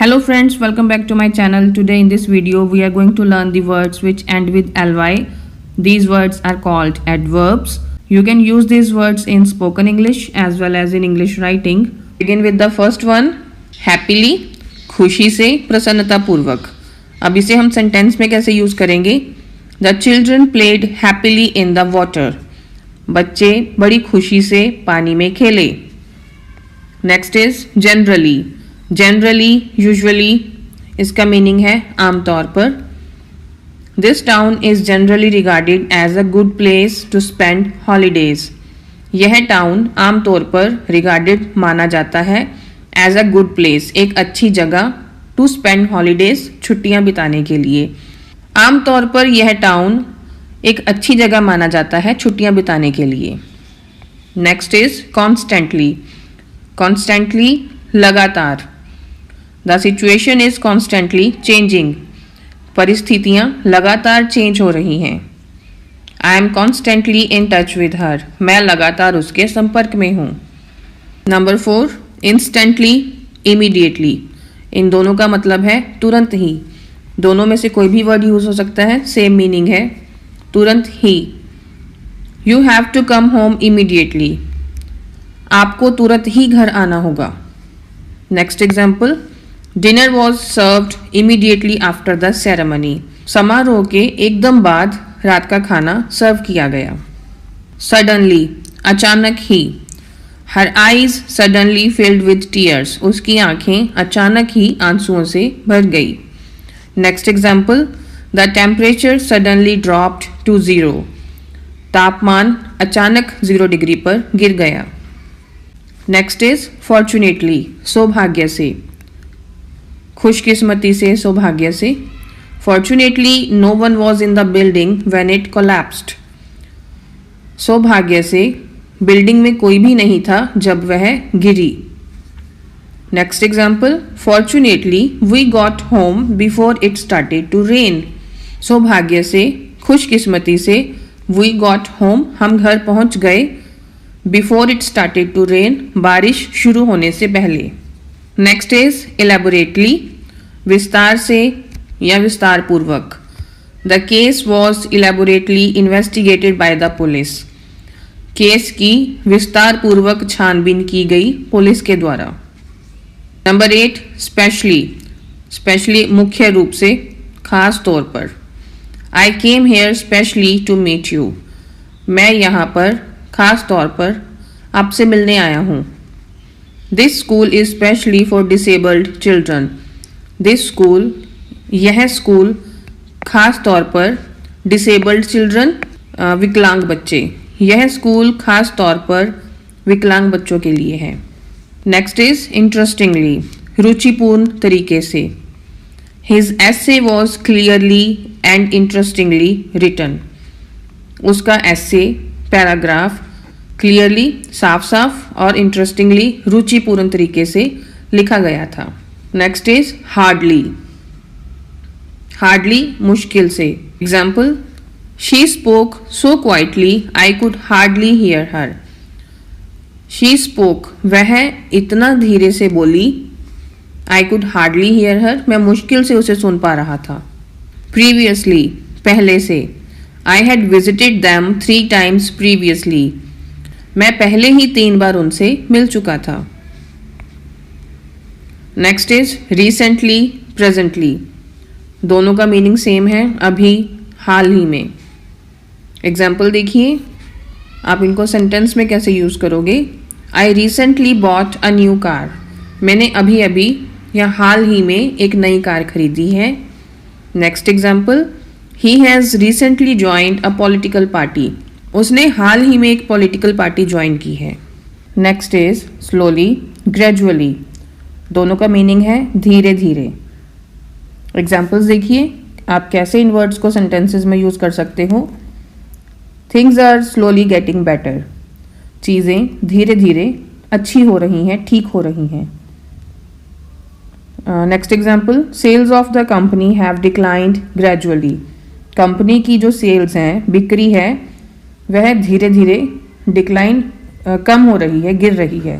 Hello friends, welcome back to my channel. Today in this video we are going to learn the words which end with ly. These words are called adverbs. You can use these words in spoken English as well as in English writing. Begin with the first one, happily, खुशी से, प्रसन्नता पूर्वक. अब इसे हम sentence में कैसे use करेंगे? The children played happily in the water. बच्चे बड़ी खुशी से पानी में खेले. Next is generally. Generally, usually, इसका मीनिंग है आमतौर पर. This town is generally regarded as a good place to spend holidays. यह टाउन आमतौर पर रिगार्डेड माना जाता है एज अ गुड प्लेस, एक अच्छी जगह, टू स्पेंड हॉलीडेज, छुट्टियां बिताने के लिए. आमतौर पर यह टाउन एक अच्छी जगह माना जाता है छुट्टियां बिताने के लिए. Next is constantly. कॉन्स्टेंटली, लगातार. The situation is constantly changing. परिस्थितियां लगातार चेंज हो रही हैं. I am constantly in touch with her. मैं लगातार उसके संपर्क में हूँ. Number 4, instantly, immediately. इन दोनों का मतलब है तुरंत ही. दोनों में से कोई भी वर्ड यूज हो सकता है, सेम मीनिंग है, तुरंत ही. You have to come home immediately. आपको तुरंत ही घर आना होगा. Next example, dinner was served immediately after the ceremony. समारोह के एकदम बाद रात का खाना सर्व किया गया. सडनली, अचानक ही. Her eyes suddenly filled with tears. उसकी आंखें अचानक ही आंसुओं से भर गई. Next example, the temperature suddenly dropped to 0. तापमान अचानक 0 डिग्री पर गिर गया. नेक्स्ट इज फॉर्चुनेटली, सौभाग्य से, खुशकिस्मती से, सौभाग्य से. Fortunately no one was in the building when it collapsed. सौभाग्य से बिल्डिंग में कोई भी नहीं था जब वह गिरी. Next example, fortunately we got home before it started to rain. सौभाग्य से, खुशकिस्मती से, वी गॉट होम, हम घर पहुंच गए, before it started to rain, बारिश शुरू होने से पहले. नेक्स्ट इज इलेबोरेटली, विस्तार से या विस्तार पूर्वक. The case was elaborately investigated by the police. Case की विस्तार पूर्वक छानबीन की गई पुलिस के द्वारा. Number 8, specially. स्पेशली, मुख्य रूप से, खास तौर पर. I came here specially to meet you. मैं यहाँ पर खास तौर पर आपसे मिलने आया हूँ. This school is specially for disabled children. This school, यह स्कूल, खास तौर पर, डिसेबल्ड चिल्ड्रन, विकलांग बच्चे. यह स्कूल खास तौर पर विकलांग बच्चों के लिए है. नेक्स्ट इज इंटरेस्टिंगली, रुचिपूर्ण तरीके से. His essay was clearly and interestingly written. उसका एसे, पैराग्राफ, क्लियरली, साफ साफ, और इंटरेस्टिंगली, रुचिपूर्ण तरीके से लिखा गया था. Next is hardly. हार्डली, मुश्किल से. Example, she spoke so quietly I could hardly here her. She spoke, वह इतना धीरे से बोली, आई कुड हार्डली हियर हर, मैं मुश्किल से उसे सुन पा रहा था. प्रीवियसली, पहले से. I had visited them 3 times previously. मैं पहले ही 3 बार उनसे मिल चुका था. Next is recently, presently. दोनों का मीनिंग सेम है, अभी, हाल ही में. एग्जाम्पल देखिए, आप इनको सेंटेंस में कैसे यूज करोगे. I recently bought a new car. मैंने अभी अभी या हाल ही में एक नई कार खरीदी है. Next example, he has recently joined a political party. उसने हाल ही में एक पॉलिटिकल पार्टी ज्वाइन की है. Next is slowly, gradually. दोनों का मीनिंग है धीरे धीरे. एग्जाम्पल्स देखिए, आप कैसे इन वर्ड्स को सेंटेंसेस में यूज कर सकते हो. Things are slowly getting better. चीज़ें धीरे धीरे अच्छी हो रही हैं, ठीक हो रही हैं. Next example, sales of the company have declined gradually. Company की जो सेल्स हैं, बिक्री है, वह धीरे धीरे डिक्लाइन, कम हो रही है, गिर रही है.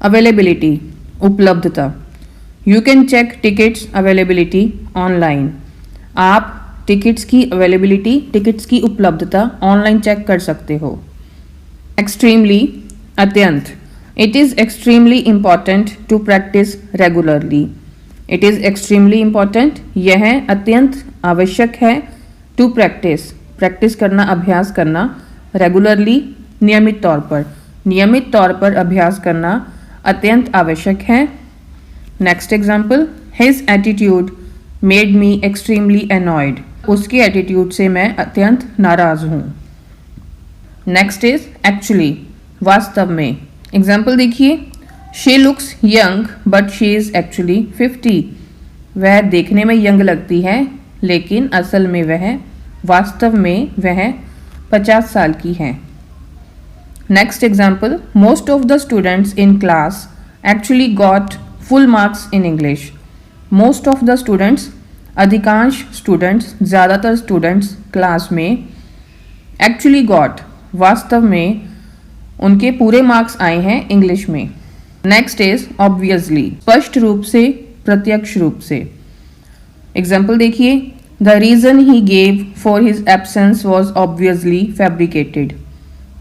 अवेलेबिलिटी, उपलब्धता. You can check tickets availability online. आप टिकट्स की अवेलेबिलिटी, टिकट्स की उपलब्धता ऑनलाइन चेक कर सकते हो। एक्सट्रीमली, अत्यंत। It is extremely important to practise regularly. It is extremely important, यह अत्यंत आवश्यक है, टू प्रैक्टिस, प्रैक्टिस करना, अभ्यास करना, रेगुलरली, नियमित तौर पर, नियमित तौर पर अभ्यास करना अत्यंत आवश्यक है। Next example, his attitude made me extremely annoyed. उसके एटीट्यूड से मैं अत्यंत नाराज हूँ। नेक्स्ट इज एक्चुअली, वास्तव में। एग्जाम्पल देखिए, she looks young but she is actually 50। वह देखने में यंग लगती है लेकिन असल में वास्तव में वह 50 साल की है। Next example, most of the students in class actually got full marks in English. Most of the students, अधिकांश स्टूडेंट्स, ज़्यादातर स्टूडेंट्स क्लास में, एक्चुअली गॉट, वास्तव में उनके पूरे मार्क्स आए हैं इंग्लिश में। नेक्स्ट इज ऑब्वियसली, स्पष्ट रूप से, प्रत्यक्ष रूप से। एग्जाम्पल देखिए, the reason he gave for his absence was obviously fabricated.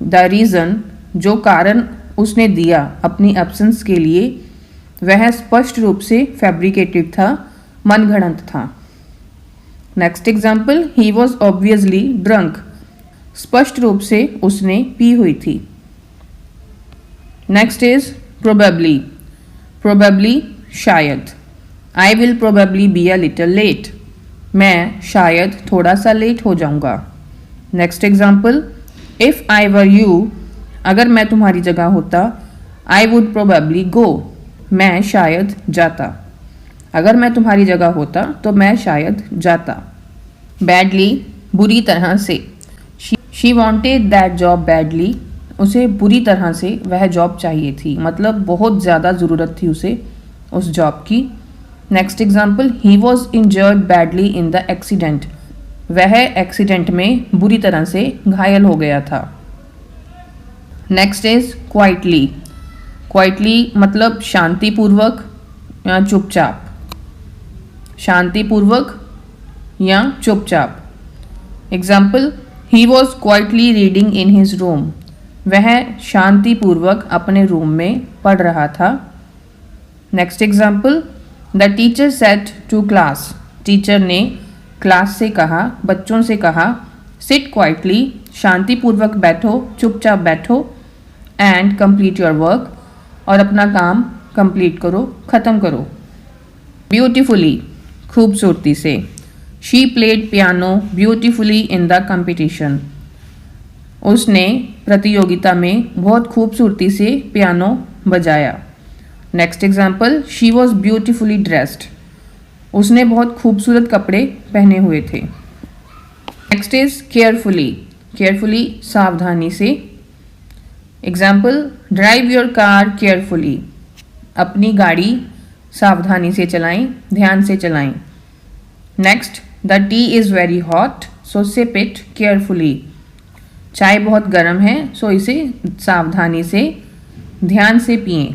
The reason, जो कारण उसने दिया अपनी एब्सेंस के लिए, वह स्पष्ट रूप से फैब्रिकेटेड था, मनगढ़ंत था। Next example, he was obviously drunk. स्पष्ट रूप से उसने पी हुई थी। नेक्स्ट इज प्रोबेबली, प्रोबेबली शायद। I will probably be a little late. मैं शायद थोड़ा सा लेट हो जाऊंगा। Next example, if I were you, अगर मैं तुम्हारी जगह होता, आई वुड प्रोबेबली गो। मैं शायद जाता। अगर मैं तुम्हारी जगह होता तो मैं शायद जाता। बैडली, बुरी तरह से। She wanted that job badly. उसे बुरी तरह से वह जॉब चाहिए थी, मतलब बहुत ज़्यादा ज़रूरत थी उसे उस जॉब की। Next example, he was injured badly in the accident. वह एक्सीडेंट में बुरी तरह से घायल हो गया था। Next is quietly. क्वाइटली मतलब शांतिपूर्वक या चुपचाप, शांतिपूर्वक या चुपचाप। Example, he was quietly reading in his room. वह शांतिपूर्वक अपने रूम में पढ़ रहा था। Next example, the teacher said to class. Teacher ने क्लास से कहा, बच्चों से कहा, सिट क्वाइटली, शांतिपूर्वक बैठो, चुपचाप बैठो, एंड कंप्लीट योर वर्क, और अपना काम कंप्लीट करो, ख़त्म करो। ब्यूटिफुली, खूबसूरती से। She played piano beautifully in the competition. उसने प्रतियोगिता में बहुत खूबसूरती से पियानो बजाया। Next example, she was beautifully dressed. उसने बहुत खूबसूरत कपड़े पहने हुए थे। Next is carefully. केयरफुली सावधानी से। Example, drive your car carefully. अपनी गाड़ी सावधानी से चलाएं, ध्यान से चलाएं। Next, the tea is very hot so sip it carefully. चाय बहुत गर्म है सो इसे सावधानी से, ध्यान से पिएं।